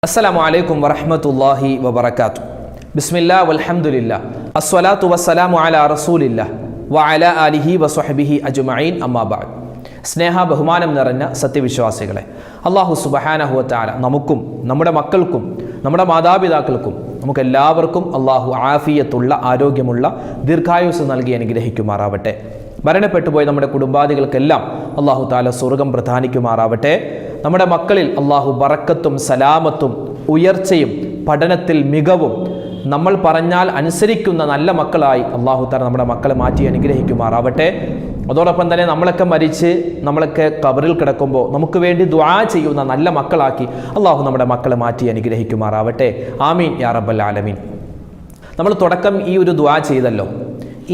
അസ്സലാമു അലൈക്കും വറഹ്മത്തുള്ളാഹി വബറകാതുഹു. ബിസ്മില്ലാ വൽഹംദുലില്ലാ അസ്സലാത്തു വസ്സലാമു അലാ റസൂലില്ലാ വഅലാ ആലിഹി വസ്വഹ്ബിഹി അജ്മഈൻ അമ്മാ ബഅദ്. സ്നേഹ ബഹുമാനം നിറഞ്ഞ സത്യവിശ്വാസികളെ, അല്ലാഹു സുബ്ഹാനഹു വ തആല നമുക്കും നമ്മുടെ മക്കൾക്കും നമ്മുടെ മാതാപിതാക്കൾക്കും നമുക്കെല്ലാവർക്കും അല്ലാഹു ആഫിയത്തുള്ള ആരോഗ്യമുള്ള ദീർഘായുസ് നൽകി അനുഗ്രഹിക്കുമാറാവട്ടെ. മരണപ്പെട്ടുപോയ നമ്മുടെ കുടുംബാദികൾക്കെല്ലാം അല്ലാഹു തആല സ്വർഗ്ഗം പ്രദാനിക്കുമാറാവട്ടെ. നമ്മുടെ മക്കളിൽ അല്ലാഹു ബറക്കത്തും സലാമത്തും ഉയർച്ചയും പഠനത്തിൽ മികവും നമ്മൾ പറഞ്ഞാൽ അനുസരിക്കുന്ന നല്ല മക്കളായി അല്ലാഹു തആല നമ്മുടെ മക്കളെ മാറ്റി അനുഗ്രഹിക്കുമാറാവട്ടെ. അതോടൊപ്പം തന്നെ നമ്മളൊക്കെ മരിച്ച് നമ്മളൊക്കെ ഖബറിൽ കിടക്കുമ്പോൾ നമുക്ക് വേണ്ടി ദുആ ചെയ്യുന്ന നല്ല മക്കളാക്കി അല്ലാഹു നമ്മുടെ മക്കളെ മാറ്റി അനുഗ്രഹിക്കുമാറാവട്ടെ. ആമീൻ യാ റബ്ബൽ ആലമീൻ. നമ്മൾ തുടക്കം ഈ ഒരു ദുആ ചെയ്തല്ലോ.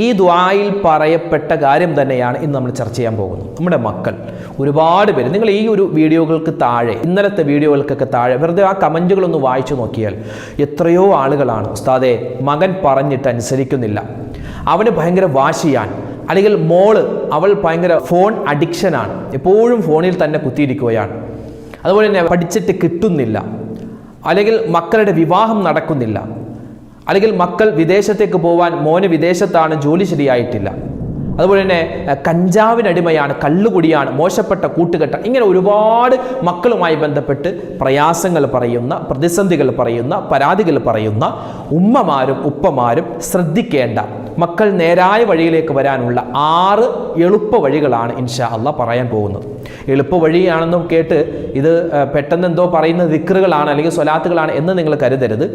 ഈ ദുആയിൽ പറയപ്പെട്ട കാര്യം തന്നെയാണ് ഇന്ന് നമ്മൾ ചർച്ച ചെയ്യാൻ പോകുന്നത്. നമ്മുടെ മക്കൾ ഒരുപാട് പേര്, നിങ്ങൾ ഈ ഒരു വീഡിയോകൾക്ക് താഴെ, ഇന്നലത്തെ വീഡിയോകൾക്കൊക്കെ താഴെ വെറുതെ ആ കമൻറ്റുകളൊന്ന് വായിച്ചു നോക്കിയാൽ എത്രയോ ആളുകളാണ് ഉസ്താദേ മകൻ പറഞ്ഞിട്ട് അനുസരിക്കുന്നില്ല, അവന് ഭയങ്കര വാശിയാണ്, അല്ലെങ്കിൽ മോള് അവൾ ഭയങ്കര ഫോൺ അഡിക്ഷനാണ്, എപ്പോഴും ഫോണിൽ തന്നെ കുത്തിയിരിക്കുകയാണ്, അതുപോലെ തന്നെ പഠിച്ചിട്ട് കിട്ടുന്നില്ല, അല്ലെങ്കിൽ മക്കളുടെ വിവാഹം നടക്കുന്നില്ല, അല്ലെങ്കിൽ മക്കൾ വിദേശത്തേക്ക് പോവാൻ, മോന് വിദേശത്താണ്, ജോലി ശരിയായിട്ടില്ല, അതുപോലെ തന്നെ കഞ്ചാവിനടിമയാണ്, കള്ളുകുടിയാണ്, മോശപ്പെട്ട കൂട്ടുകെട്ട, ഇങ്ങനെ ഒരുപാട് മക്കളുമായി ബന്ധപ്പെട്ട് പ്രയാസങ്ങൾ പറയുന്ന, പ്രതിസന്ധികൾ പറയുന്ന, പരാതികൾ പറയുന്ന ഉമ്മമാരും ഉപ്പമാരും ശ്രദ്ധിക്കേണ്ട മക്കൾ നേരായ വഴിയിലേക്ക് വരാനുള്ള 6 എളുപ്പ വഴികളാണ് ഇൻഷാ അല്ലാഹ് പറയാൻ പോകുന്നത്. എളുപ്പ വഴിയാണെന്നും കേട്ട് ഇത് പെട്ടെന്ന് എന്തോ പറയുന്ന ദിക്റുകളാണ് അല്ലെങ്കിൽ സ്വലാത്തുകളാണ് എന്ന് നിങ്ങൾ കരുതരുത്.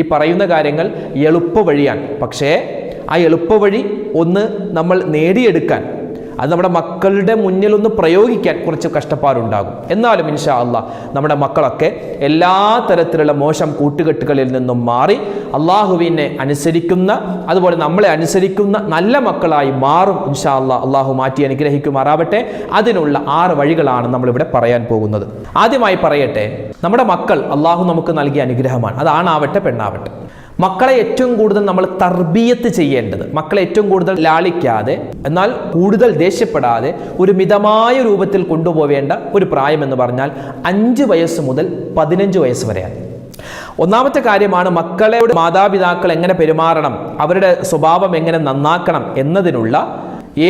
ഈ പറയുന്ന കാര്യങ്ങൾ എളുപ്പ വഴിയാണ്. പക്ഷേ ആ എളുപ്പ വഴി ഒന്ന് നമ്മൾ നേടിയെടുക്കാൻ, അത് നമ്മുടെ മക്കളുടെ മുന്നിൽ ഒന്ന് പ്രയോഗിക്കാൻ കുറച്ച് കഷ്ടപ്പാടുണ്ടാകും. എന്നാലും ഇൻഷാ അല്ലാഹ് നമ്മുടെ മക്കളൊക്കെ എല്ലാ തരത്തിലുള്ള മോശം കൂട്ടുകെട്ടുകളിൽ നിന്നും മാറി അള്ളാഹുവിനെ അനുസരിക്കുന്ന, അതുപോലെ നമ്മളെ അനുസരിക്കുന്ന നല്ല മക്കളായി മാറും ഇൻഷാ അല്ലാഹ്. അള്ളാഹു മാറ്റി അനുഗ്രഹിക്കുമാറാവട്ടെ. അതിനുള്ള 6 വഴികളാണ് നമ്മളിവിടെ പറയാൻ പോകുന്നത്. ആദ്യമായി പറയട്ടെ, നമ്മുടെ മക്കൾ അള്ളാഹു നമുക്ക് നൽകിയ അനുഗ്രഹമാണ്. അത് ആണാവട്ടെ പെണ്ണാവട്ടെ. മക്കളെ ഏറ്റവും കൂടുതൽ നമ്മൾ തർബിയത്ത് ചെയ്യേണ്ടത്, മക്കളെ ഏറ്റവും കൂടുതൽ ലാളിക്കാതെ എന്നാൽ കൂടുതൽ ദേഷ്യപ്പെടാതെ ഒരു മിതമായ രൂപത്തിൽ കൊണ്ടുപോവേണ്ട ഒരു പ്രായം എന്ന് പറഞ്ഞാൽ 5 വയസ്സ് മുതൽ 15 വയസ്സ് വരെയാണ്. ഒന്നാമത്തെ കാര്യമാണ് മക്കളോട് മാതാപിതാക്കൾ എങ്ങനെ പെരുമാറണം, അവരുടെ സ്വഭാവം എങ്ങനെ നന്നാക്കണം എന്നതിനുള്ള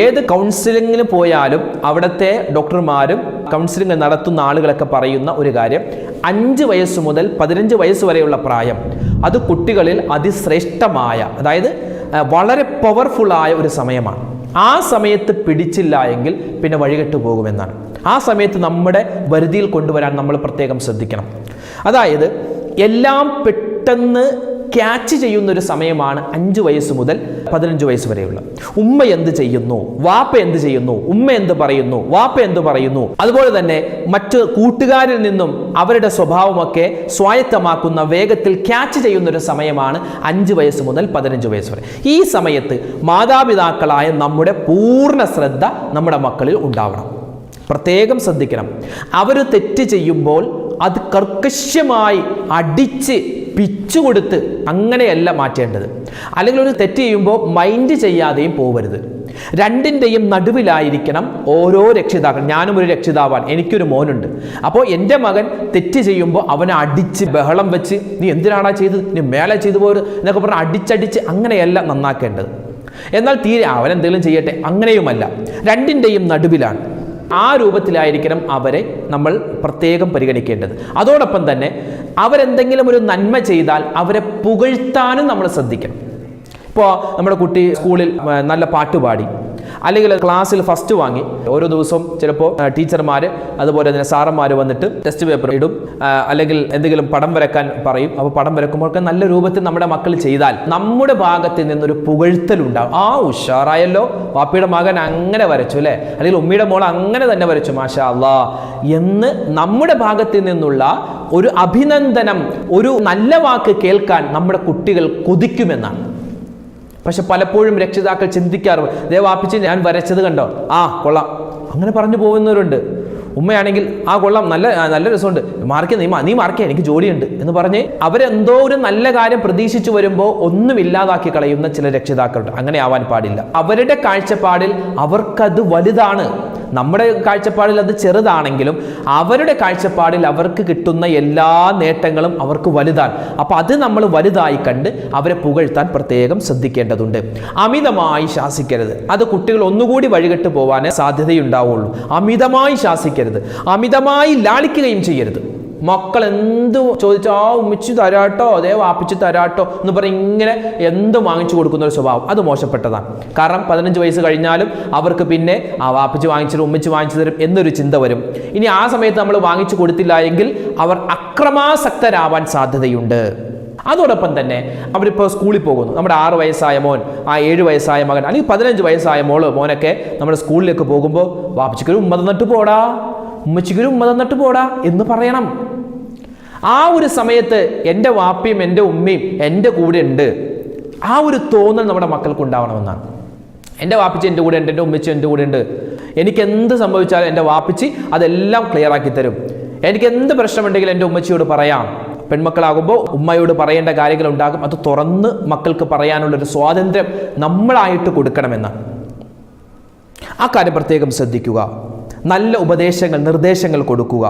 ഏത് കൗൺസിലിങ്ങിന് പോയാലും അവിടുത്തെ ഡോക്ടർമാരും കൗൺസിലിംഗ് നടത്തുന്ന ആളുകളൊക്കെ പറയുന്ന ഒരു കാര്യം, 5 വയസ്സ് മുതൽ 15 വയസ്സ് വരെയുള്ള പ്രായം അത് കുട്ടികളിൽ അതിശ്രേഷ്ഠമായ, അതായത് വളരെ പവർഫുള്ളായ ഒരു സമയമാണ്. ആ സമയത്ത് പിടിച്ചില്ല എങ്കിൽ പിന്നെ വഴികെട്ടു പോകുമെന്നാണ്. ആ സമയത്ത് നമ്മുടെ വരുതിയിൽ കൊണ്ടുവരാൻ നമ്മൾ പ്രത്യേകം ശ്രദ്ധിക്കണം. അതായത് എല്ലാം പെട്ടെന്ന് ക്യാച്ച് ചെയ്യുന്ന ഒരു സമയമാണ് 5 വയസ്സ് മുതൽ 15 വയസ്സ് വരെയുള്ള. ഉമ്മ എന്ത് ചെയ്യുന്നു, വാപ്പ എന്ത് ചെയ്യുന്നു, ഉമ്മ എന്ത് പറയുന്നു, വാപ്പ എന്ത് പറയുന്നു, അതുപോലെ തന്നെ മറ്റ് കൂട്ടുകാരിൽ നിന്നും അവരുടെ സ്വഭാവമൊക്കെ സ്വായത്തമാക്കുന്ന, വേഗത്തിൽ ക്യാച്ച് ചെയ്യുന്ന ഒരു സമയമാണ് 5 വയസ്സ് മുതൽ 15 വയസ്സ് വരെ. ഈ സമയത്ത് മാതാപിതാക്കളായ നമ്മുടെ പൂർണ്ണ ശ്രദ്ധ നമ്മുടെ മക്കളിൽ ഉണ്ടാവണം. പ്രത്യേകം ശ്രദ്ധിക്കണം. അവർ തെറ്റ് ചെയ്യുമ്പോൾ അത് കർക്കശമായി അടിച്ച് പിച്ചുകൊടുത്ത് അങ്ങനെയല്ല മാറ്റേണ്ടത്. അല്ലെങ്കിൽ ഒരു തെറ്റ് ചെയ്യുമ്പോൾ മൈൻഡ് ചെയ്യാതെയും പോവരുത്. രണ്ടിൻ്റെയും നടുവിലായിരിക്കണം ഓരോ രക്ഷിതാക്കൾ. ഞാനും ഒരു രക്ഷിതാവാണ്, എനിക്കൊരു മോനുണ്ട്. അപ്പോൾ എൻ്റെ മകൻ തെറ്റ് ചെയ്യുമ്പോൾ അവനെ അടിച്ച് ബഹളം വെച്ച് നീ എന്തിനാണാ ചെയ്തത്, നീ മേലെ ചെയ്തു പോയത് എന്നൊക്കെ പറഞ്ഞ് അടിച്ചടിച്ച് അങ്ങനെയല്ല നന്നാക്കേണ്ടത്. എന്നാൽ തീരെ അവനെന്തെങ്കിലും ചെയ്യട്ടെ, അങ്ങനെയുമല്ല. രണ്ടിൻ്റെയും നടുവിലാണ്. ആ രൂപത്തിലായിരിക്കണം അവരെ നമ്മൾ പ്രത്യേകം പരിഗണിക്കേണ്ടത്. അതോടൊപ്പം തന്നെ അവരെന്തെങ്കിലും ഒരു നന്മ ചെയ്താൽ അവരെ പുകഴ്ത്താനും നമ്മൾ ശ്രദ്ധിക്കണം. ഇപ്പോൾ നമ്മുടെ കുട്ടി സ്കൂളിൽ നല്ല പാട്ടുപാടി, അല്ലെങ്കിൽ ക്ലാസ്സിൽ ഫസ്റ്റ് വാങ്ങി, ഓരോ ദിവസവും ചിലപ്പോൾ ടീച്ചർമാർ അതുപോലെ തന്നെ സാറന്മാർ വന്നിട്ട് ടെസ്റ്റ് പേപ്പർ ഇടും, അല്ലെങ്കിൽ എന്തെങ്കിലും പടം വരക്കാൻ പറയും. അപ്പോൾ പടം വരക്കുമ്പോഴൊക്കെ നല്ല രൂപത്തിൽ നമ്മുടെ മക്കൾ ചെയ്താൽ നമ്മുടെ ഭാഗത്ത് നിന്നൊരു പുകഴ്ത്തലുണ്ടാവും. ആ ഉഷാറായല്ലോ, വാപ്പിയുടെ മകൻ അങ്ങനെ വരച്ചു അല്ലേ, അല്ലെങ്കിൽ ഉമ്മിയുടെ മോൾ അങ്ങനെ തന്നെ വരച്ചു, മാഷാ അല്ലാ എന്ന് നമ്മുടെ ഭാഗത്ത് നിന്നുള്ള ഒരു അഭിനന്ദനം, ഒരു നല്ല വാക്ക് കേൾക്കാൻ നമ്മുടെ കുട്ടികൾ കൊതിക്കുമെന്നാണ്. പക്ഷെ പലപ്പോഴും രക്ഷിതാക്കൾ ചിന്തിക്കാറുണ്ട്, ദേ വാപ്പിച്ച് ഞാൻ വരച്ചത് കണ്ടോ, ആ കൊള്ളാം, അങ്ങനെ പറഞ്ഞു പോകുന്നവരുണ്ട്. ഉമ്മയാണെങ്കിൽ ആ കൊള്ളാം, നല്ല രസമുണ്ട്, നീ മാർക്കേ, എനിക്ക് ജോലിയുണ്ട് എന്ന് പറഞ്ഞ് അവരെന്തോ ഒരു നല്ല കാര്യം പ്രതീക്ഷിച്ചു വരുമ്പോൾ ഒന്നും ഇല്ലാതാക്കി കളയുന്ന ചില രക്ഷിതാക്കളുണ്ട്. അങ്ങനെ ആവാൻ പാടില്ല. അവരുടെ കാഴ്ചപ്പാടിൽ അവർക്കത് വലുതാണ്. നമ്മുടെ കാഴ്ചപ്പാടിൽ അത് ചെറുതാണെങ്കിലും അവരുടെ കാഴ്ചപ്പാടിൽ അവർക്ക് കിട്ടുന്ന എല്ലാ നേട്ടങ്ങളും അവർക്ക് വലുതാണ്. അപ്പോൾ അത് നമ്മൾ വലുതായി കണ്ട് അവരെ പുകഴ്ത്താൻ പ്രത്യേകം ശ്രദ്ധിക്കേണ്ടതുണ്ട്. അമിതമായി ശാസിക്കരുത്. അത് കുട്ടികൾ ഒന്നുകൂടി വഴികെട്ട് പോവാനേ സാധ്യതയുണ്ടാവുള്ളൂ. അമിതമായി ശാസിക്കരുത്, അമിതമായി ലാളിക്കുകയും ചെയ്യരുത്. മക്കൾ എന്ത് ചോദിച്ചാൽ ഉമ്മിച്ച് തരാട്ടോ, അതേ വാപ്പിച്ച് തരാട്ടോ എന്ന് പറഞ്ഞ് ഇങ്ങനെ എന്ത് വാങ്ങിച്ചു കൊടുക്കുന്ന ഒരു സ്വഭാവം അത് മോശപ്പെട്ടതാണ്. കാരണം 15 വയസ്സ് കഴിഞ്ഞാലും അവർക്ക് പിന്നെ ആ വാപ്പിച്ച് വാങ്ങിച്ചിരും ഉമ്മിച്ച് വാങ്ങിച്ചു തരും എന്നൊരു ചിന്ത വരും. ഇനി ആ സമയത്ത് നമ്മൾ വാങ്ങിച്ചു കൊടുത്തില്ല എങ്കിൽ അവർ അക്രമാസക്തരാവാൻ സാധ്യതയുണ്ട്. അതോടൊപ്പം തന്നെ അവരിപ്പോൾ സ്കൂളിൽ പോകുന്നു. നമ്മുടെ 6 വയസ്സായ മോൻ, ആ 7 വയസ്സായ മകൻ, അല്ലെങ്കിൽ 15 വയസ്സായ മോനൊക്കെ നമ്മുടെ സ്കൂളിലേക്ക് പോകുമ്പോൾ വാപ്പിച്ചിക്കൊരു ഉമ്മ തന്നിട്ട് പോടാ, ഉമ്മച്ചിക്കൊരു ഉമ്മ തന്നിട്ട് പോടാ എന്ന് പറയണം. ആ ഒരു സമയത്ത് എൻ്റെ വാപ്പിയും എൻ്റെ ഉമ്മയും എൻ്റെ കൂടെ ഉണ്ട്, ആ ഒരു തോന്നൽ നമ്മുടെ മക്കൾക്ക് ഉണ്ടാവണമെന്നാണ്. എൻ്റെ വാപ്പിച്ച് എൻ്റെ കൂടെ ഉണ്ട്, എൻ്റെ ഉമ്മച്ചി എൻ്റെ കൂടെ ഉണ്ട്, എനിക്ക് എന്ത് സംഭവിച്ചാലും എൻ്റെ വാപ്പിച്ച് അതെല്ലാം ക്ലിയർ ആക്കി തരും, എനിക്ക് എന്ത് പ്രശ്നമുണ്ടെങ്കിലും എൻ്റെ ഉമ്മച്ചിയോട് പറയാം. പെൺമക്കളാകുമ്പോൾ ഉമ്മയോട് പറയേണ്ട കാര്യങ്ങൾ ഉണ്ടാകും. അത് തുറന്ന് മക്കൾക്ക് പറയാനുള്ളൊരു സ്വാതന്ത്ര്യം നമ്മളായിട്ട് കൊടുക്കണമെന്നാണ്. ആ കാര്യം പ്രത്യേകം ശ്രദ്ധിക്കുക. നല്ല ഉപദേശങ്ങൾ, നിർദ്ദേശങ്ങൾ കൊടുക്കുക.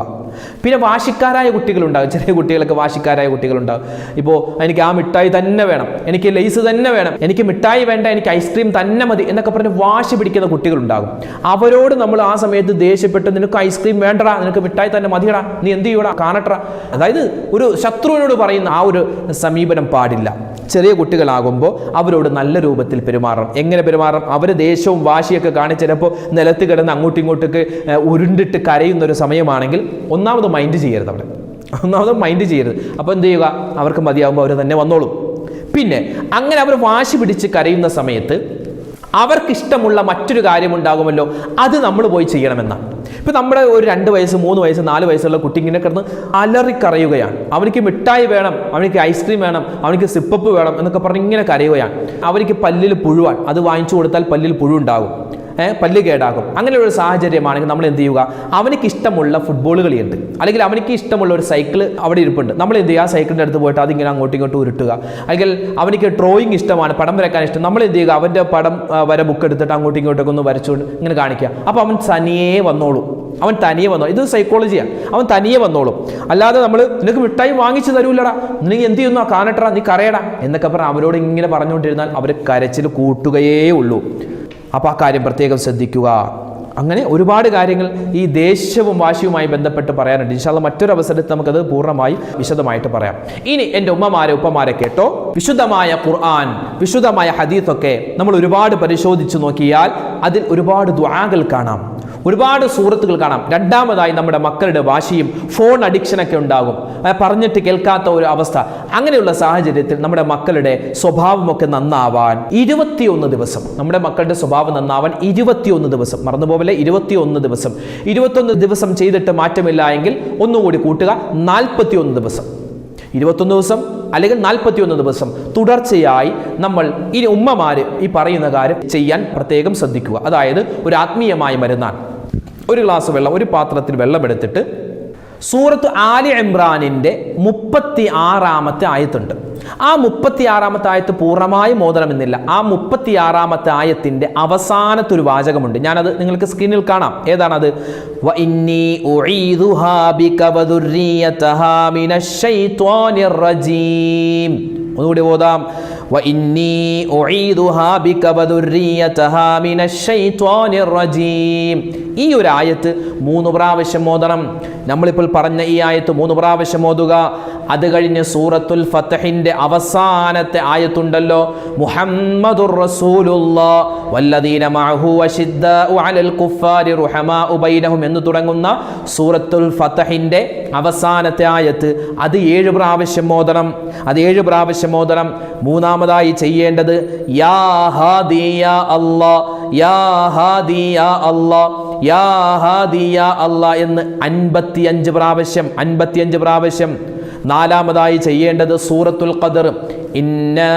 പിന്നെ വാശിക്കാരായ കുട്ടികളുണ്ടാകും. ചെറിയ കുട്ടികളൊക്കെ വാശിക്കാരായ കുട്ടികളുണ്ടാകും. ഇപ്പോൾ എനിക്ക് ആ മിഠായി തന്നെ വേണം, എനിക്ക് ലേസ് തന്നെ വേണം, എനിക്ക് മിഠായി വേണ്ട, എനിക്ക് ഐസ്ക്രീം തന്നെ മതി എന്നൊക്കെ പറഞ്ഞ് വാശി പിടിക്കുന്ന കുട്ടികളുണ്ടാകും. അവരോട് നമ്മൾ ആ സമയത്ത് ദേഷ്യപ്പെട്ട് നിനക്ക് ഐസ്ക്രീം വേണ്ടടാ, നിനക്ക് മിഠായി തന്നെ മതിയടാ, നീ എന്ത് ചെയ്യൂടാ, കാണട്ടടാ, അതായത് ഒരു ശത്രുവിനോട് പറയുന്ന ആ ഒരു സമീപനം പാടില്ല. ചെറിയ കുട്ടികളാകുമ്പോൾ അവരോട് നല്ല രൂപത്തിൽ പെരുമാറണം. എങ്ങനെ പെരുമാറണം? അവർ ദേഷ്യവും വാശിയൊക്കെ കാണിച്ചിടപ്പോൾ നിലത്ത് കിടന്ന് അങ്ങോട്ടും ഇങ്ങോട്ടൊക്കെ ഉരുണ്ടിട്ട് കരയുന്ന ഒരു സമയമാണെങ്കിൽ ഒന്നാമത് മൈൻഡ് ചെയ്യരുത്. അപ്പോൾ എന്ത് ചെയ്യുക? അവർക്ക് മതിയാകുമ്പോൾ അവർ തന്നെ വന്നോളും. പിന്നെ അങ്ങനെ അവർ വാശി പിടിച്ച് കരയുന്ന സമയത്ത് അവർക്കിഷ്ടമുള്ള മറ്റൊരു കാര്യമുണ്ടാകുമല്ലോ, അത് നമ്മൾ പോയി ചെയ്യണമെന്നാണ്. ഇപ്പം നമ്മുടെ ഒരു 2 വയസ്സ് 3 വയസ്സ് 4 വയസ്സുള്ള കുട്ടി ഇങ്ങനെ കിടന്ന് അലറിക്കരയുകയാണ്. അവനിക്ക് മിഠായി വേണം, അവനിക്ക് ഐസ്ക്രീം വേണം, അവനിക്ക് സിപ്പപ്പ് വേണം എന്നൊക്കെ പറഞ്ഞ് ഇങ്ങനെ കരയുകയാണ്. അവനിക്ക് പല്ലിൽ പുഴുവാൻ, അത് വാങ്ങിച്ചു കൊടുത്താൽ പല്ലിൽ പുഴുണ്ടാകും, പല്ല് കേടാകും. അങ്ങനെയുള്ള ഒരു സാഹചര്യമാണെങ്കിൽ നമ്മൾ എന്ത് ചെയ്യുക? അവനിക്ക് ഇഷ്ടമുള്ള ഫുട്ബോൾ കളിയുണ്ട്, അല്ലെങ്കിൽ അവനിക്ക് ഇഷ്ടമുള്ള ഒരു സൈക്കിൾ അവിടെ ഇരിപ്പുണ്ട്. നമ്മൾ എന്ത് ചെയ്യുക? ആ സൈക്കിളിൻ്റെ അടുത്ത് പോയിട്ട് അതിങ്ങനെ അങ്ങോട്ടും ഇങ്ങോട്ടും ഉരുട്ടുക. അല്ലെങ്കിൽ അവനിക്ക് ഡ്രോയിങ് ഇഷ്ടമാണ്, പടം വരയ്ക്കാൻ ഇഷ്ടം, നമ്മൾ എന്ത് ചെയ്യുക? അവൻ്റെ പടം വര ബുക്ക് എടുത്തിട്ട് അങ്ങോട്ടും ഇങ്ങോട്ടൊക്കെ ഒന്ന് വരച്ചുകൊണ്ട് ഇങ്ങനെ കാണിക്കുക. അപ്പോൾ അവൻ തനിയെ വന്നോളും. ഇത് സൈക്കോളജിയാണ്. അവൻ തനിയെ വന്നോളും. അല്ലാതെ നമ്മൾ നിനക്ക് മിഠായി വാങ്ങിച്ചു തരൂല്ലടാ, നീ എന്ത് ചെയ്യുന്നു, കാണട്ടടാ, നീ കരയടാ എന്നൊക്കെ പറഞ്ഞാൽ അവരോട് ഇങ്ങനെ പറഞ്ഞുകൊണ്ടിരുന്നാൽ അവർ കരച്ചിൽ കൂട്ടുകയേ ഉള്ളൂ. അപ്പോൾ ആ കാര്യം പ്രത്യേകം ശ്രദ്ധിക്കുക. അങ്ങനെ ഒരുപാട് കാര്യങ്ങൾ ഈ ദേഷ്യവും വാശിയുമായി ബന്ധപ്പെട്ട് പറയാനുണ്ട്. ഇൻഷാ അല്ലാഹ് മറ്റൊരു അവസരത്തിൽ നമുക്കത് പൂർണ്ണമായി വിശദമായിട്ട് പറയാം. ഇനി എൻ്റെ ഉപ്പമാരെ കേട്ടോ, വിശുദ്ധമായ ഖുർആൻ, വിശുദ്ധമായ ഹദീസൊക്കെ നമ്മൾ ഒരുപാട് പരിശോധിച്ച് നോക്കിയാൽ അതിൽ ഒരുപാട് ദുആകൾ കാണാം, ഒരുപാട് സൂറത്തുകൾ കാണാം. രണ്ടാമതായി നമ്മുടെ മക്കളുടെ വാശിയും ഫോൺ അഡിക്ഷനൊക്കെ ഉണ്ടാകും, പറഞ്ഞിട്ട് കേൾക്കാത്ത ഒരു അവസ്ഥ. അങ്ങനെയുള്ള സാഹചര്യത്തിൽ നമ്മുടെ മക്കളുടെ സ്വഭാവമൊക്കെ നന്നാവാൻ 21 ദിവസം, നമ്മുടെ മക്കളുടെ സ്വഭാവം നന്നാവാൻ 21 ദിവസം, മറന്നുപോലെ 21 ദിവസം ചെയ്തിട്ട് മാറ്റമില്ല എങ്കിൽ ഒന്നുകൂടി കൂട്ടുക, 41 ദിവസം. 21 ദിവസം അല്ലെങ്കിൽ 41 ദിവസം തുടർച്ചയായി നമ്മൾ ഇനി ഉമ്മമാര് ഈ പറയുന്ന കാര്യം ചെയ്യാൻ പ്രത്യേകം ശ്രദ്ധിക്കുക. അതായത് ഒരു ആത്മീയമായ മരുന്നാണ്. ഒരു ഗ്ലാസ് വെള്ളം, ഒരു പാത്രത്തിൽ വെള്ളം എടുത്തിട്ട് സൂറത്ത് ആലി ഇമ്രാനിൻ്റെ 36-ാമത്തെ ആയത്തുണ്ട്. ആ 36-ാമത്തെ ആയത്ത് പൂർണ്ണമായും ഓതണമെന്നില്ല. ആ 36-ാമത്തെ ആയത്തിൻ്റെ അവസാനത്തെ ഒരു വാചകമുണ്ട്. ഞാനത് നിങ്ങൾക്ക് സ്ക്രീനിൽ കാണാം. ഏതാണത്? വഇന്നി ഉഈദുഹാ ബിക വദുർരിയതഹാ മിനശ് ശൈത്വാനിർ റജീം. ഒന്നുകൂടി ഓതാം. വഇന്നി ഉഈദുഹാ ബിക വദുർരിയതഹാ മിനശ് ശൈത്വാനിർ റജീം. ഈ ഒരു ആയത്ത് 3 പ്രാവശ്യം ഓതണം. നമ്മളിപ്പോൾ പറഞ്ഞ ഈ ആയത്ത് 3 പ്രാവശ്യം ഓതുക. അത് കഴിഞ്ഞ് സൂറത്തുൽ ഫത്ഹിന്റെ അവസാനത്തെ ആയത്തുണ്ടല്ലോ, മുഹമ്മദുർ റസൂലുള്ളാഹ് വല്ലദീന മഅഹു അശിദ്ദാഉ അലൽ കുഫാരി റുഹമാഉ ബൈനഹും എന്ന് തുടങ്ങുന്ന സൂറത്തുൽ ഫത്ഹിന്റെ അവസാനത്തെ ആയത്ത്, അത് 7 പ്രാവശ്യം ഓതണം. മൂന്നാമതായി ചെയ്യേണ്ടത് യാ ഹാദി യാ അല്ലാഹ്, യാ ഹാദി യാ അല്ലാഹ്, യാ ഹാദി യാ അല്ലാഹ് എന്ന് 55 പ്രാവശ്യം. നാലാമതായി ചെയ്യേണ്ടത് സൂറത്തുൽ ഖദർ, ഇന്നാ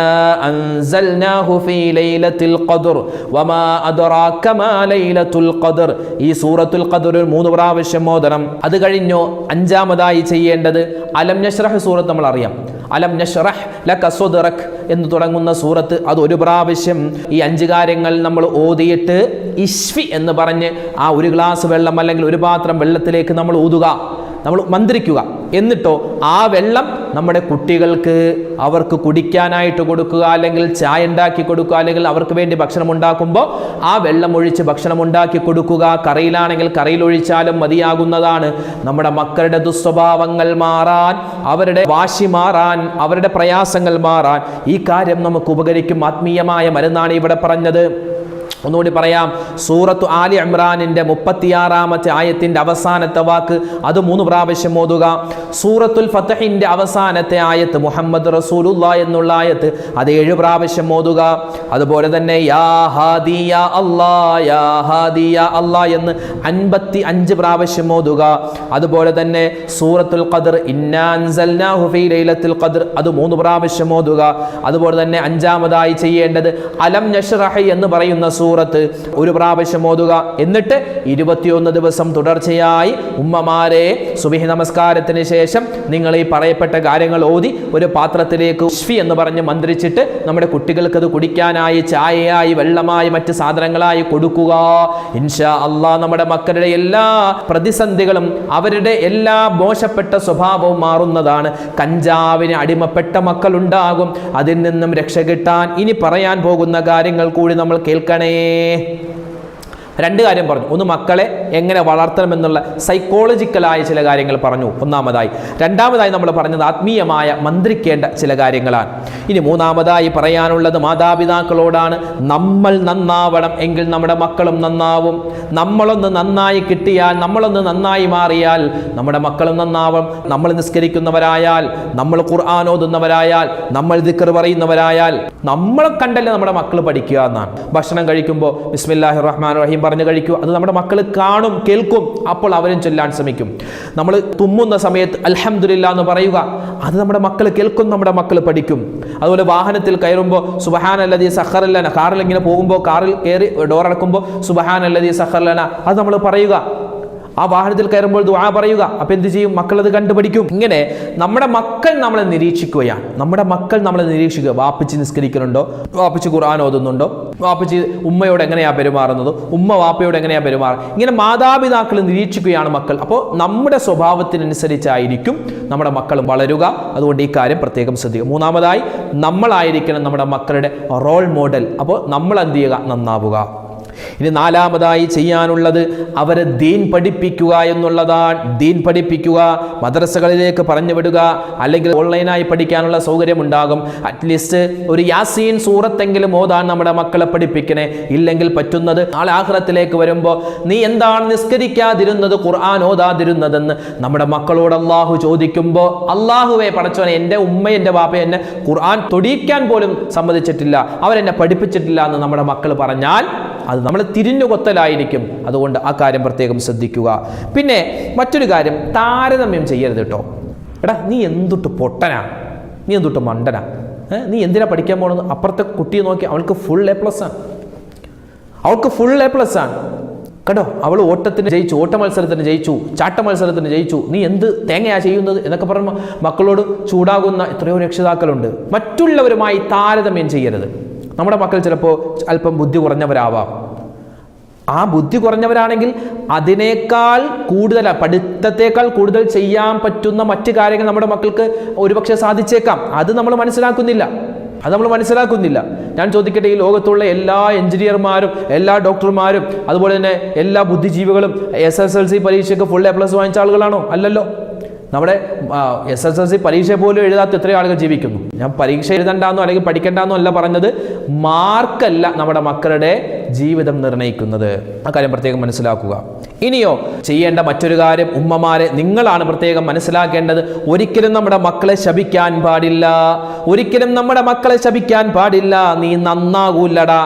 അൻസൽനാഹു ഫീ ലൈലത്തുൽ ഖദർ വമാ അദ്റാക മാ ലൈലത്തുൽ ഖദർ. ഈ സൂറത്തുൽ ഖദർ 3 പ്രാവശ്യം ഓതണം. അത് കഴിഞ്ഞു 5-ാമതായി ചെയ്യേണ്ടത് അലം നശ്റഹ് സൂറത്ത് നമ്മൾ അറിയാം. അലം നശ്റഹ് ലക സദ്റക് എന്ന് തുടങ്ങുന്ന സൂറത്ത്, അത് 1 പ്രാവശ്യം. ഈ 5 കാര്യങ്ങൾ നമ്മൾ ഓതിയിട്ട് ഇഷ്ഫി എന്ന് പറഞ്ഞ് ആ ഒരു ഗ്ലാസ് വെള്ളം അല്ലെങ്കിൽ ഒരു പാത്രം വെള്ളത്തിലേക്ക് നമ്മൾ ഊതുക, നമ്മൾ മന്ത്രിക്കുക. എന്നിട്ടോ ആ വെള്ളം നമ്മുടെ കുട്ടികൾക്ക് അവർക്ക് കുടിക്കാനായിട്ട് കൊടുക്കുക, അല്ലെങ്കിൽ ചായ ഉണ്ടാക്കി കൊടുക്കുക, അല്ലെങ്കിൽ അവർക്ക് വേണ്ടി ഭക്ഷണം ഉണ്ടാക്കുമ്പോൾ ആ വെള്ളം ഒഴിച്ച് ഭക്ഷണം ഉണ്ടാക്കി കൊടുക്കുക. കറിയിലാണെങ്കിൽ കറിയിൽ ഒഴിച്ചാലും മതിയാകുന്നതാണ്. നമ്മുടെ മക്കളുടെ ദുസ്വഭാവങ്ങൾ മാറാൻ, അവരുടെ വാശി മാറാൻ, അവരുടെ പ്രയാസങ്ങൾ മാറാൻ ഈ കാര്യം നമുക്ക് ഉപകരിക്കും. ആത്മീയമായ മരുന്നാണ് ഇവിടെ പറഞ്ഞത്. ഒന്നുകൂടി പറയാം. സൂറത്തു ആലി ഇമ്രാനിന്റെ 36-ാമത്തെ ആയത്തിന്റെ അവസാനത്തെ വാക്ക് അത് 3 പ്രാവശ്യം ഓതുക. സൂറത്തുൽ ഫത്ഹിന്റെ അവസാനത്തെ ആയത്ത് മുഹമ്മദ് റസൂലുള്ളാഹി എന്നുള്ള ആയത്ത് അത് 7 പ്രാവശ്യം ഓതുക. അതുപോലെ തന്നെ യാ ഹാദി യാ അല്ലാഹ്, യാ ഹാദി യാ അല്ലാഹ് എന്ന് 55 പ്രാവശ്യം ഓതുക. അതുപോലെ തന്നെ സൂറത്തുൽ ഖദ്ർ ഇന്നാ അൻസൽനാഹു ഫീ ലൈലത്തുൽ ഖദ്ർ അത് 3 പ്രാവശ്യം ഓതുക. അതുപോലെ തന്നെ 5-ാമതായി ചെയ്യേണ്ടത് അലം നശ്റഹ് എന്ന് പറയുന്ന സൂറത്ത് 1 പ്രാവശ്യം ഓതുക. എന്നിട്ട് 21 ദിവസം തുടർച്ചയായി ഉമ്മമാരെ സുബ്ഹി നമസ്കാരത്തിന് ശേഷം നിങ്ങൾ ഈ പറയപ്പെട്ട കാര്യങ്ങൾ ഓതി ഒരു പാത്രത്തിലേക്ക് ഇഷ്ഫി എന്ന് പറഞ്ഞ് മന്ത്രിച്ചിട്ട് നമ്മുടെ കുട്ടികൾക്ക് അത് കുടിക്കാനായി ചായയായി വെള്ളമായി മറ്റ് സാധനങ്ങളായി കൊടുക്കുക. ഇൻഷാ അല്ലാഹ് നമ്മുടെ മക്കളുടെ എല്ലാ പ്രതിസന്ധികളും അവരുടെ എല്ലാ മോശപ്പെട്ട സ്വഭാവവും മാറുന്നതാണ്. കഞ്ചാവിന് അടിമപ്പെട്ട മക്കളുണ്ടാകും. അതിൽ നിന്നും രക്ഷ കിട്ടാൻ ഇനി പറയാൻ പോകുന്ന കാര്യങ്ങൾ കൂടി നമ്മൾ കേൾക്കണേ. 2 കാര്യം പറഞ്ഞു. ഒന്ന്, മക്കളെ എങ്ങനെ വളർത്തണമെന്നുള്ള സൈക്കോളജിക്കലായ ചില കാര്യങ്ങൾ പറഞ്ഞു ഒന്നാമതായി. 2-ാമതായി നമ്മൾ പറഞ്ഞത് ആത്മീയമായ മന്ത്രിക്കേണ്ട ചില കാര്യങ്ങളാണ്. ഇനി 3-ാമതായി പറയാനുള്ളത് മാതാപിതാക്കളോടാണ്. നമ്മൾ നന്നാവണം എങ്കിൽ നമ്മുടെ മക്കളും നന്നാവും. നമ്മളൊന്ന് നന്നായി കിട്ടിയാൽ, നമ്മളൊന്ന് നന്നായി മാറിയാൽ നമ്മുടെ മക്കളും നന്നാവും. നമ്മൾ നിസ്കരിക്കുന്നവരായാൽ, നമ്മൾ ഖുർആൻ ഓതുന്നവരായാൽ, നമ്മൾ ദിക്ർ പറയുന്നവരായാൽ നമ്മളെ കണ്ടല്ലേ നമ്മുടെ മക്കൾ പഠിക്കുക എന്നാണ്. ഭക്ഷണം കഴിക്കുമ്പോൾ ബിസ്മില്ലാഹിർ റഹ്മാനിർ റഹീം പറഞ്ഞു കഴിക്കുക. അത് നമ്മുടെ മക്കൾ കാണും, കേൾക്കും. അപ്പോൾ അവരും ചൊല്ലാൻ ശ്രമിക്കും. നമ്മൾ തുമ്മുന്ന സമയത്ത് അൽഹംദുലില്ലാ എന്ന് പറയുക. അത് നമ്മുടെ മക്കൾ കേൾക്കും, നമ്മുടെ മക്കൾ പഠിക്കും. അതുപോലെ വാഹനത്തിൽ കയറുമ്പോൾ സുബ്ഹാനല്ലദീ സഖറ ലനാ, കാറിൽ ഇങ്ങനെ പോകുമ്പോൾ കാറിൽ കയറി ഡോർ അടക്കുമ്പോൾ സുബ്ഹാനല്ലദീ സഖറ ലനാ അത് നമ്മൾ പറയുക. ആ വാഹനത്തിൽ കയറുമ്പോൾ ദുആ പറയുക. അപ്പം എന്ത് ചെയ്യും? മക്കൾ അത് കണ്ടുപഠിക്കും. ഇങ്ങനെ നമ്മുടെ മക്കൾ നമ്മളെ നിരീക്ഷിക്കുകയാണ്. നമ്മുടെ മക്കൾ നമ്മളെ നിരീക്ഷിക്കുക. വാപ്പച്ചി നിസ്കരിക്കുന്നുണ്ടോ? വാപ്പച്ചി ഖുർആൻ ഓതുന്നുണ്ടോ? വാപ്പച്ചി ഉമ്മയോട് എങ്ങനെയാ പെരുമാറുന്നത്? ഉമ്മ വാപ്പയോട് എങ്ങനെയാ പെരുമാറുന്നത്? ഇങ്ങനെ മാതാപിതാക്കൾ നിരീക്ഷിക്കുകയാണ് മക്കൾ. അപ്പോൾ നമ്മുടെ സ്വഭാവത്തിനനുസരിച്ചായിരിക്കും നമ്മുടെ മക്കൾ വളരുക. അതുകൊണ്ട് ഈ കാര്യം പ്രത്യേകം ശ്രദ്ധിക്കുക. 3-ാമതായി നമ്മളായിരിക്കണം നമ്മുടെ മക്കളുടെ റോൾ മോഡൽ. അപ്പോൾ നമ്മൾ എന്ത് ചെയ്യുക? നന്നാവുക. ഇനി 4-ാമതായി ചെയ്യാനുള്ളത് അവരെ ദീൻ പഠിപ്പിക്കുക എന്നുള്ളതാണ്. ദീൻ പഠിപ്പിക്കുക, മദ്രസകളിലേക്ക് പറഞ്ഞു വിടുക, അല്ലെങ്കിൽ ഓൺലൈനായി പഠിക്കാനുള്ള സൗകര്യം ഉണ്ടാകും. അറ്റ്ലീസ്റ്റ് ഒരു യാസീൻ സൂറത്തെങ്കിലും ഓതാൻ നമ്മുടെ മക്കളെ പഠിപ്പിക്കണേ. ഇല്ലെങ്കിൽ പറ്റുന്നത് നാളെ ആഖിറത്തിലേക്ക് വരുമ്പോൾ നീ എന്താണ് നിസ്കരിക്കാതിരുന്നത്, ഖുർആൻ ഓതാതിരുന്നതെന്ന് നമ്മുടെ മക്കളോട് അള്ളാഹു ചോദിക്കുമ്പോൾ, അള്ളാഹുവേ പടച്ചോനെ, എൻ്റെ ഉമ്മ എൻ്റെ വാപ്പ എന്നെ ഖുർആൻ തൊടിയിക്കാൻ പോലും സമ്മതിച്ചിട്ടില്ല, അവരെന്നെ പഠിപ്പിച്ചിട്ടില്ല എന്ന് നമ്മുടെ മക്കൾ പറഞ്ഞാൽ അത് നമ്മൾ തിരിഞ്ഞു കൊത്തലായിരിക്കും. അതുകൊണ്ട് ആ കാര്യം പ്രത്യേകം ശ്രദ്ധിക്കുക. പിന്നെ മറ്റൊരു കാര്യം, താരതമ്യം ചെയ്യരുത് കേട്ടോ. എടാ നീ എന്തൊട്ട് പൊട്ടനാ, നീ എന്തൊട്ട് മണ്ടനാ, നീ എന്തിനാ പഠിക്കാൻ പോകണമെന്ന് അപ്പുറത്തെ കുട്ടിയെ നോക്കി അവൾക്ക് ഫുൾ A+ ആണ്, അവൾക്ക് ഫുൾ A+ ആണ് കേട്ടോ. അവൾ ഓട്ടത്തിന് ജയിച്ചു, ഓട്ട മത്സരത്തിന് ജയിച്ചു, ചാട്ട മത്സരത്തിന് ജയിച്ചു, നീ എന്ത് തേങ്ങയാ ചെയ്യുന്നത് എന്നൊക്കെ പറയുമ്പോൾ മക്കളോട് ചൂടാകുന്ന എത്രയോ രക്ഷിതാക്കളുണ്ട്. മറ്റുള്ളവരുമായി താരതമ്യം ചെയ്യരുത്. നമ്മുടെ മക്കൾ ചിലപ്പോൾ അല്പം ബുദ്ധി കുറഞ്ഞവരാവാം. ആ ബുദ്ധി കുറഞ്ഞവരാണെങ്കിൽ അതിനേക്കാൾ കൂടുതൽ, പഠിത്തത്തേക്കാൾ കൂടുതൽ ചെയ്യാൻ പറ്റുന്ന മറ്റു കാര്യങ്ങൾ നമ്മുടെ മക്കൾക്ക് ഒരുപക്ഷെ സാധിച്ചേക്കാം. അത് നമ്മൾ മനസ്സിലാക്കുന്നില്ല. ഞാൻ ചോദിക്കട്ടെ, ഈ ലോകത്തുള്ള എല്ലാ എഞ്ചിനീയർമാരും, എല്ലാ ഡോക്ടർമാരും, അതുപോലെ തന്നെ എല്ലാ ബുദ്ധിജീവികളും SSLC പരീക്ഷയ്ക്ക് ഫുൾ A+ വാങ്ങിച്ച ആളുകളാണോ? അല്ലല്ലോ. നമ്മുടെ SSLC പരീക്ഷ പോലും എഴുതാത്ത എത്രയോ ആളുകൾ ജീവിക്കുന്നു. ഞാൻ പരീക്ഷ എഴുതണ്ടെന്നോ അല്ലെങ്കിൽ പഠിക്കേണ്ടെന്നോ അല്ല പറഞ്ഞത്. മാർക്കല്ല നമ്മുടെ മക്കളുടെ ജീവിതം നിർണ്ണയിക്കുന്നത്. ആ കാര്യം പ്രത്യേകം മനസ്സിലാക്കുക. ഇനിയോ ചെയ്യേണ്ട മറ്റൊരു കാര്യം, ഉമ്മമാരെ നിങ്ങളാണ് പ്രത്യേകം മനസ്സിലാക്കേണ്ടത്. ഒരിക്കലും നമ്മുടെ മക്കളെ ശപിക്കാൻ പാടില്ല. ഒരിക്കലും നമ്മുടെ മക്കളെ ശപിക്കാൻ പാടില്ല. നീ നന്നാകൂലടാ,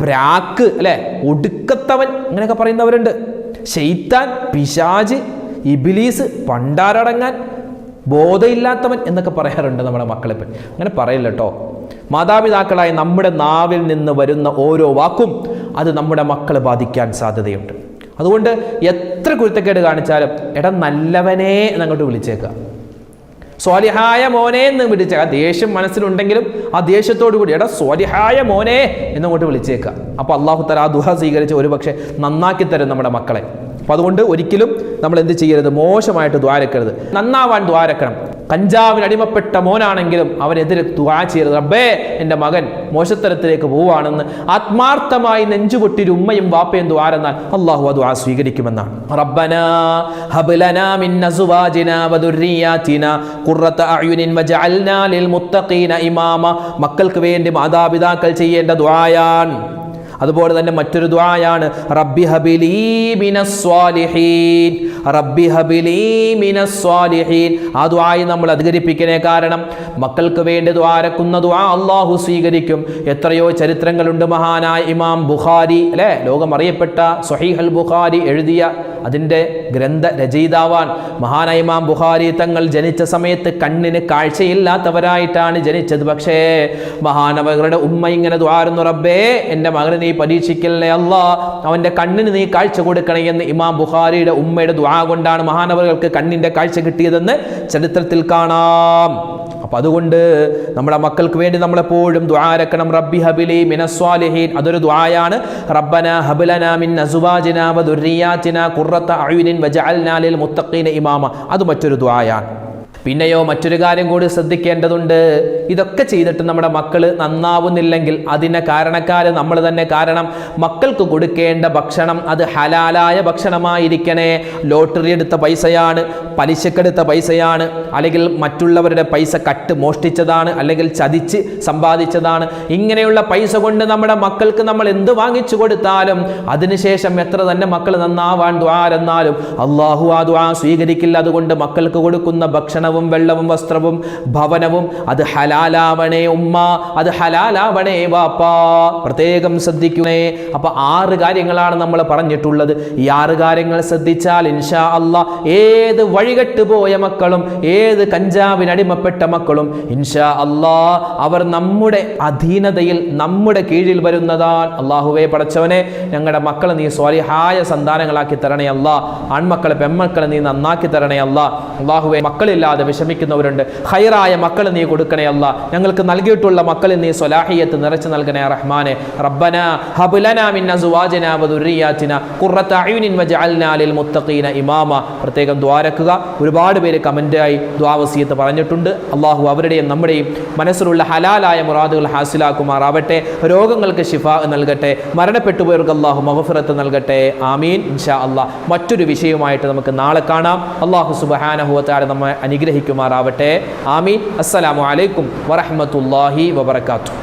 പ്രാക്ക് അല്ലെ, ഒടുക്കത്തവൻ, അങ്ങനെയൊക്കെ പറയുന്നവരുണ്ട്. ശൈത്താൻ, പിശാച്, ഇബ്ലീസ്, പണ്ടാരടങ്ങാൻ, ബോധമില്ലാത്തവൻ എന്നൊക്കെ പറയാറുണ്ട് നമ്മുടെ മക്കളെ പറ്റി. അങ്ങനെ പറയില്ല കേട്ടോ. മാതാപിതാക്കളായ നമ്മുടെ നാവിൽ നിന്ന് വരുന്ന ഓരോ വാക്കും അത് നമ്മുടെ മക്കളെ ബാധിക്കാൻ സാധ്യതയുണ്ട്. അതുകൊണ്ട് എത്ര കുരുത്തക്കേട് കാണിച്ചാലും എടാ നല്ലവനെ എന്നങ്ങോട്ട് വിളിച്ചേക്കുക. സ്വാലിഹായ മോനെ എന്ന് വിളിച്ച ആ ദേഷ്യം മനസ്സിലുണ്ടെങ്കിലും ആ ദേഷ്യത്തോടു കൂടി എടാ സ്വാലിഹായ മോനെ എന്നങ്ങോട്ട് വിളിച്ചേക്കുക. അപ്പോൾ അള്ളാഹു തആല ആ ദുആ സ്വീകരിച്ച് ഒരുപക്ഷെ നന്നാക്കി തരും നമ്മുടെ മക്കളെ. അപ്പം അതുകൊണ്ട് ഒരിക്കലും നമ്മൾ എന്ത് ചെയ്യരുത്, മോശമായിട്ട് ദ്വാരക്കരുത്, നന്നാവാൻ ദ്വാരക്കണം. കഞ്ചാവിന് അടിമപ്പെട്ട മോനാണെങ്കിലും അവനെതിരെ ദുആ ചെയ്യരുത്. റബ്ബേ എൻ്റെ മകൻ മോശത്തരത്തിലേക്ക് പോവുകയാണെന്ന് ആത്മാർത്ഥമായി നെഞ്ചുപൊട്ടിയൊരു ഉമ്മയും വാപ്പയും ദ്വാരെന്നാൽ അള്ളാഹു ആ ദുആ സ്വീകരിക്കുമെന്നാണ്. റബ്ബനാ ഹബ് ലനാ മിൻ അസ്വാജിനാ വദുർരിയാതിനാ ഖുർറത അയുനിൻ വജഅൽനാ ലിൽ മുത്തഖീന ഇമാമ. മക്കൾക്ക് വേണ്ടി മാതാപിതാക്കൾ ചെയ്യേണ്ട ദുആയാണ്. അതുപോലെ തന്നെ മറ്റൊരു ദുആയാണ് റബ്ബി ഹബിലീ മിനസ് സ്വാലിഹീൻ, റബ്ബി ഹബിലീ മിനസ് സ്വാലിഹീൻ. ആ ദുആയി നമ്മൾ അധികരിപ്പിക്കണേ. കാരണം മക്കൾക്ക് വേണ്ടി ദ്വാരക്കുന്ന ദുആ അള്ളാഹു സ്വീകരിക്കും. എത്രയോ ചരിത്രങ്ങളുണ്ട്. മഹാനായ ഇമാം ബുഖാരി അല്ലേ, ലോകം അറിയപ്പെട്ട സ്വഹീഹുൽ ബുഖാരി എഴുതിയ അതിൻ്റെ ഗ്രന്ഥ രചയിതാവാൻ മഹാനായ ഇമാം ബുഖാരി തങ്ങൾ ജനിച്ച സമയത്ത് കണ്ണിന് കാഴ്ചയില്ലാത്തവരായിട്ടാണ് ജനിച്ചത്. പക്ഷേ മഹാനവരുടെ ഉമ്മ ഇങ്ങനെ ദ്വാരുന്നു, റബ്ബേ എൻ്റെ മകനെ നീ പരീക്ഷിക്കല്ലേ അല്ലാ, അവൻ്റെ കണ്ണിന് നീ കാഴ്ച കൊടുക്കണേ എന്ന്. ഇമാം ബുഖാരിയുടെ ഉമ്മയുടെ ദുആ കൊണ്ടാണ് മഹാനവർക്ക് കണ്ണിൻ്റെ കാഴ്ച കിട്ടിയതെന്ന് ചരിത്രത്തിൽ കാണാം. അപ്പം അതുകൊണ്ട് നമ്മുടെ മക്കൾക്ക് വേണ്ടി നമ്മളെപ്പോഴും ദുആരക്കണം. റബ്ബി ഹബിലി മിനസ് സ്വാലിഹീൻ, അതൊരു ദുആയാണ്. റബ്ബനാ ഹബ് ലനാ മിൻ അസ്വാജിനാ വദുർരിയാതിനാ ഖുർറത അയുനിൻ വജഅൽനാ ലിൽ മുത്തഖീന ഇമാമ, അത് മറ്റൊരു ദുആയാണ്. പിന്നെയോ മറ്റൊരു കാര്യം കൂടി ശ്രദ്ധിക്കേണ്ടതുണ്ട്. ഇതൊക്കെ ചെയ്തിട്ട് നമ്മുടെ മക്കൾ നന്നാവുന്നില്ലെങ്കിൽ അതിന് കാരണക്കാര് നമ്മൾ തന്നെ. കാരണം മക്കൾക്ക് കൊടുക്കേണ്ട ഭക്ഷണം അത് ഹലാലായ ഭക്ഷണമായിരിക്കണേ. ലോട്ടറി എടുത്ത പൈസയാണ്, പലിശക്കെടുത്ത പൈസയാണ്, അല്ലെങ്കിൽ മറ്റുള്ളവരുടെ പൈസ കട്ട് മോഷ്ടിച്ചതാണ്, അല്ലെങ്കിൽ ചതിച്ച് സമ്പാദിച്ചതാണ്. ഇങ്ങനെയുള്ള പൈസ കൊണ്ട് നമ്മുടെ മക്കൾക്ക് നമ്മൾ എന്ത് വാങ്ങിച്ചു കൊടുത്താലും അതിനുശേഷം എത്ര തന്നെ മക്കൾ നന്നാവാൻ ദ്വാരെന്നാലും അള്ളാഹു ആ ദ്വാ സ്വീകരിക്കില്ല. അതുകൊണ്ട് മക്കൾക്ക് കൊടുക്കുന്ന ഭക്ഷണവും വെള്ളവും വസ്ത്രവും ഭവനവും അത് ഹലാലാവണേ ഉമ്മ, അത് ഹലാലാവണേ വാപ്പാ, പ്രത്യേകം ശ്രദ്ധിക്കണേ. അപ്പൊ 6 കാര്യങ്ങളാണ് നമ്മൾ പറഞ്ഞിട്ടുള്ളത്. ഈ 6 കാര്യങ്ങൾ ശ്രദ്ധിച്ചാൽ ഇൻഷാ അല്ലാഹ് ഏത് വഴികെട്ട് പോയ മക്കളും ഏത് കഞ്ചാവിനടിമപ്പെട്ട മക്കളും ഇൻഷാ അല്ലാഹ് അവർ നമ്മുടെ അധീനതയിൽ നമ്മുടെ കീഴിൽ വരുന്നതാണ്. അല്ലാഹുവേ പടച്ചവനെ, ഞങ്ങളുടെ മക്കളെ നീ സ്വാലിഹായ സന്താനങ്ങളാക്കി തരണേ അല്ലാ. ആൺമക്കളെ പെൺമക്കളെ നീ നന്നാക്കി തരണേ അല്ലാ. അല്ലാഹുവേ, മക്കളില്ലാതെ വിഷമിക്കുന്നവരുണ്ട്, ഖൈറായ മക്കളെ നീ കൊടുക്കണേ അല്ലാ. ഞങ്ങൾക്ക് നൽകിയിട്ടുള്ള മക്കളിൽ നീ സ്വലാഹിയത്ത് നിറച്ചു നൽകണേ റഹ്മാനെ. റബ്ബനാ ഹബ് ലനാ മിൻ അസ്വാജിനാ വദുർരിയാതിനാ ഖുർറത അയുനിൻ വജഅൽനാ ലിൽ മുത്തഖീന ഇമാമ. പ്രത്യേകം ദ്വാരക്കുക. ഒരുപാട് പേര് കമന്റായി ദുആ വസിയത്ത് പറഞ്ഞിട്ടുണ്ട്. അല്ലാഹു അവരുടെയും നമ്മുടെയും മനസ്സിലുള്ള ഹലാലായ മുറാദുകൾ ഹാസിലാക്കുമാറാവട്ടെ. രോഗങ്ങൾക്ക് ശിഫാ നൽകട്ടെ. മരണപ്പെട്ടുപോയവർക്ക് അല്ലാഹു മഗ്ഫിറത്ത് നൽകട്ടെ. ആമീൻ. ഇൻഷാ അല്ലാഹ് മറ്റൊരു വിഷയവുമായിട്ട് നമുക്ക് നാളെ കാണാം. അല്ലാഹു സുബ്ഹാനഹു വ തആല നമ്മെ അനുഗ്രഹിക്കുമാറാവട്ടെ. ആമീൻ. അസ്സലാമു അലൈക്കും വറഹ്മത്തുള്ളാഹി വബറകാതുഹു.